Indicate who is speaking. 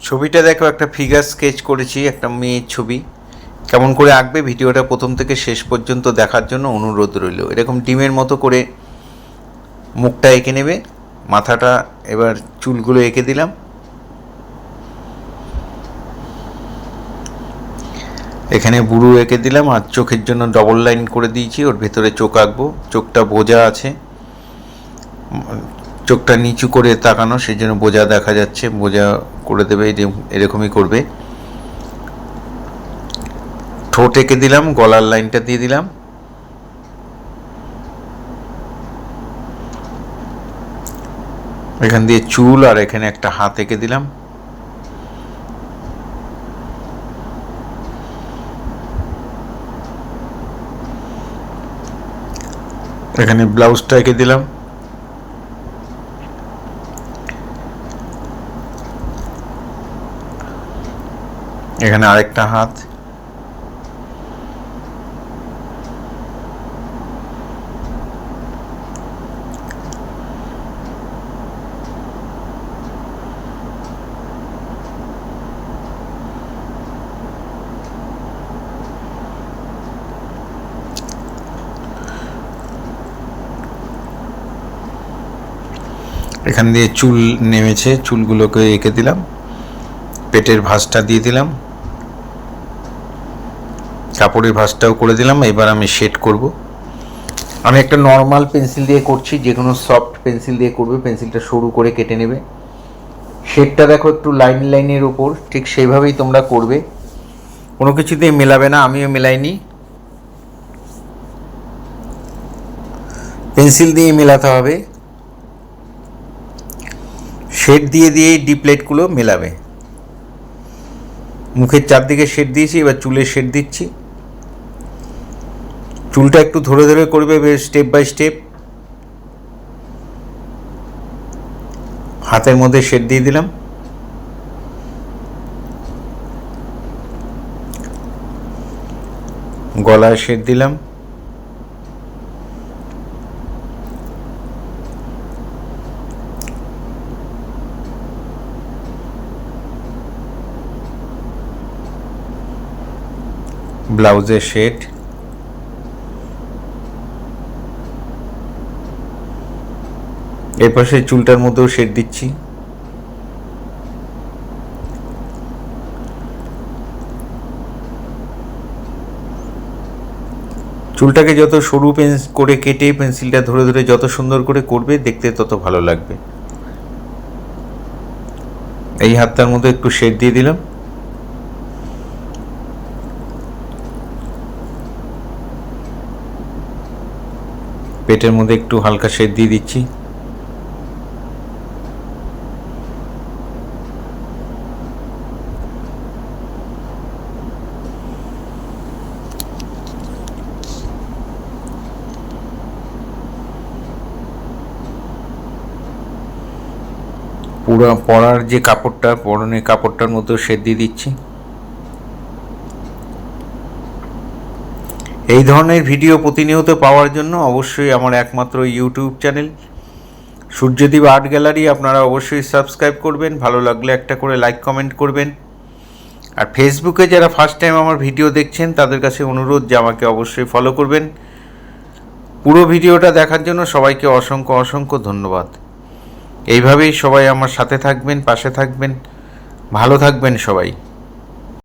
Speaker 1: ছবিটা দেখো, একটা ফিগার স্কেচ করেছি, একটা মেয়ের ছবি। কেমন করে আঁকবে ভিডিওটা প্রথম থেকে শেষ পর্যন্ত দেখার জন্য অনুরোধ রইল। এরকম ডিমের মতো করে মুখটা এঁকে নেবে, মাথাটা, এবার চুলগুলো এঁকে দিলাম। এখানে বুড়ো এঁকে দিলাম, আর চোখের জন্য ডবল লাইন করে দিয়েছি, ওর ভেতরে চোখ আঁকবো। চোখটা বোঝা আছে, চোখটা নিচু করে তাকানো, সেই জন্য বোঝা দেখা যাচ্ছে, বোঝা করে দেবে, এরকমই করবে। ঠোঁট এঁকে দিলাম, গলার লাইনটা দিয়ে দিলাম। এখান দিয়ে চুল, আর এখানে একটা হাত এঁকে দিলাম। এখানে ব্লাউজটা এঁকে দিলাম। এখানে আরেকটা হাত। এখান দিয়ে চুল নেমেছে, চুলগুলোকে এঁকে দিলাম। পেটের ভাঁজটা দিয়ে দিলাম, কাপড়ের ভাঁজটাও করে দিলাম। এবার আমি শেড করব। আমি একটা নর্মাল পেন্সিল দিয়ে করছি, যে কোনো সফট পেন্সিল দিয়ে করবে। পেন্সিলটা সরু করে কেটে নেবে। শেডটা দেখো একটু লাইন লাইনের ওপর, ঠিক সেইভাবেই তোমরা করবে, কোনো কিছু দিয়ে মেলাবে না। আমিও মেলাইনি, পেন্সিল দিয়ে মেলাতে হবে। শেড দিয়ে দিয়েই ডিপ লাইটগুলো মেলাবে। মুখের চারদিকে শেড দিয়েছি, এবার চুলের শেড দিচ্ছি। চুলটা একটু ধরে ধরে করবে, স্টেপ বাই স্টেপ। হাতের মধ্যে শেড দিয়ে দিলাম। গলায় শেড দিলাম। ব্লাউজের শেড। এরপর সেই চুলটার মধ্যেও শেড দিচ্ছি। চুলটাকে যত সরু করে কেটে পেন্সিলটা ধরে ধরে যত সুন্দর করে করবে, দেখতে তত ভালো লাগবে। এই হাতটার মধ্যে একটু শেড দিয়ে দিলাম। পেটের মধ্যে একটু হালকা শেড দিয়ে দিচ্ছি। পুরো পরার যে কাপড়টা, পরনের কাপড়টার মধ্যেও শেড দিয়ে দিচ্ছি। এই ধরনের ভিডিও প্রতিনিয়ত পাওয়ার জন্য অবশ্যই আমার একমাত্র YouTube channel Suryadip art gallery আপনারা অবশ্যই সাবস্ক্রাইব করবেন। ভালো লাগলে একটা করে লাইক কমেন্ট করবেন। আর ফেসবুকে যারা ফার্স্ট টাইম আমার ভিডিও দেখছেন, তাদের কাছে অনুরোধ যে আমাকে অবশ্যই ফলো করবেন। পুরো ভিডিওটা দেখার জন্য সবাইকে অসংখ্য অসংখ্য ধন্যবাদ। এইভাবেই সবাই আমার সাথে থাকবেন, পাশে থাকবেন, ভালো থাকবেন সবাই।